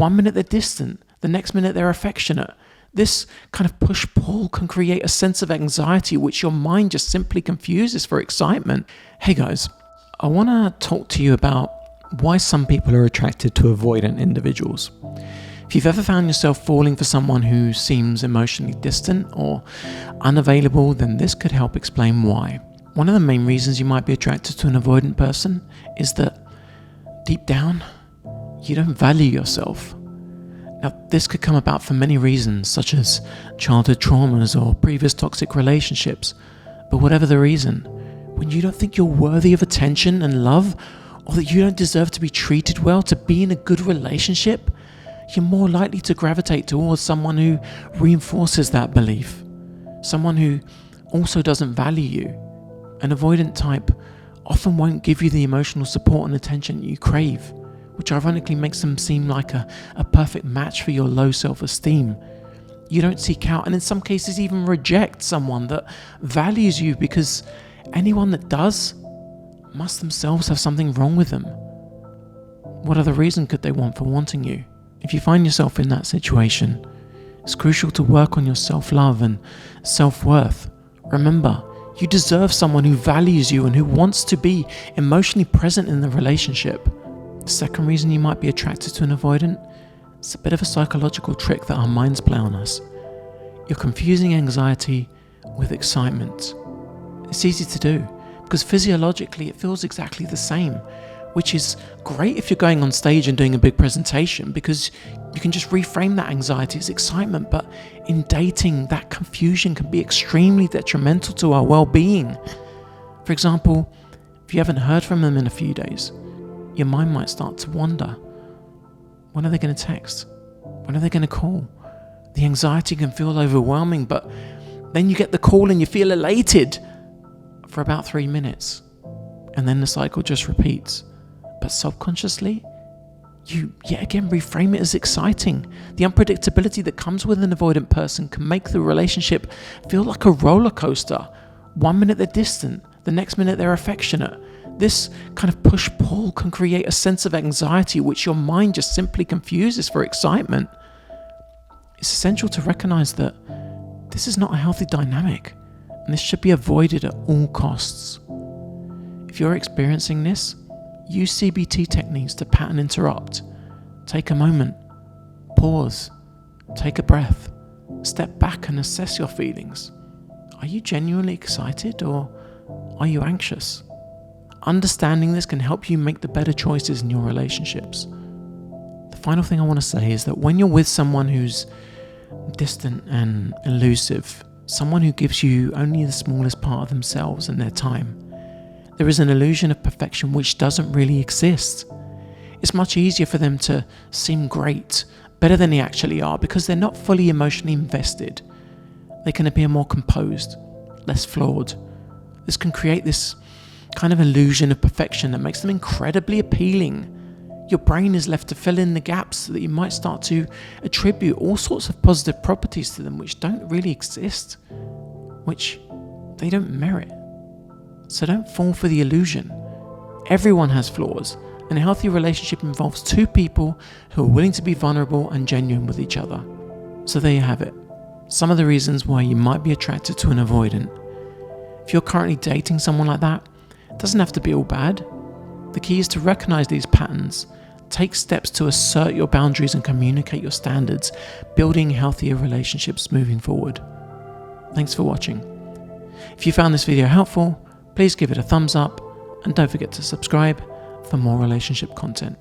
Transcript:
One minute they're distant, the next minute they're affectionate. This kind of push-pull can create a sense of anxiety which your mind just simply confuses for excitement. Hey guys, I want to talk to you about why some people are attracted to avoidant individuals. If you've ever found yourself falling for someone who seems emotionally distant or unavailable, then this could help explain why. One of the main reasons you might be attracted to an avoidant person is that deep down, you don't value yourself. Now, this could come about for many reasons, such as childhood traumas or previous toxic relationships. But whatever the reason, when you don't think you're worthy of attention and love, or that you don't deserve to be treated well, to be in a good relationship, you're more likely to gravitate towards someone who reinforces that belief. Someone who also doesn't value you. An avoidant type often won't give you the emotional support and attention you crave, which ironically makes them seem like a perfect match for your low self-esteem. You don't seek out, and in some cases even reject, someone that values you, because anyone that does must themselves have something wrong with them. What other reason could they want for wanting you? If you find yourself in that situation, it's crucial to work on your self-love and self-worth. Remember, you deserve someone who values you and who wants to be emotionally present in the relationship. The second reason you might be attracted to an avoidant, it's a bit of a psychological trick that our minds play on us. You're confusing anxiety with excitement. It's easy to do because physiologically it feels exactly the same, which is great if you're going on stage and doing a big presentation because you can just reframe that anxiety as excitement. But in dating, that confusion can be extremely detrimental to our well-being. For example, if you haven't heard from them in a few days, your mind might start to wonder, when are they going to text? When are they going to call? The anxiety can feel overwhelming, but then you get the call and you feel elated for about 3 minutes. And then the cycle just repeats. But subconsciously, you yet again reframe it as exciting. The unpredictability that comes with an avoidant person can make the relationship feel like a roller coaster. One minute they're distant, the next minute they're affectionate. This kind of push-pull can create a sense of anxiety which your mind just simply confuses for excitement. It's essential to recognize that this is not a healthy dynamic, and this should be avoided at all costs. If you're experiencing this, use CBT techniques to pattern interrupt. Take a moment, pause, take a breath, step back and assess your feelings. Are you genuinely excited or are you anxious? Understanding this can help you make the better choices in your relationships. The final thing I want to say is that when you're with someone who's distant and elusive, someone who gives you only the smallest part of themselves and their time, there is an illusion of perfection which doesn't really exist. It's much easier for them to seem great, better than they actually are, because they're not fully emotionally invested. They can appear more composed, less flawed. This can create this kind of illusion of perfection that makes them incredibly appealing. Your brain is left to fill in the gaps so that you might start to attribute all sorts of positive properties to them which don't really exist, which they don't merit. So don't fall for the illusion. Everyone has flaws, and a healthy relationship involves two people who are willing to be vulnerable and genuine with each other. So there you have it. Some of the reasons why you might be attracted to an avoidant. If you're currently dating someone like that, it doesn't have to be all bad. The key is to recognize these patterns, take steps to assert your boundaries and communicate your standards, building healthier relationships moving forward. Thanks for watching. If you found this video helpful, please give it a thumbs up and don't forget to subscribe for more relationship content.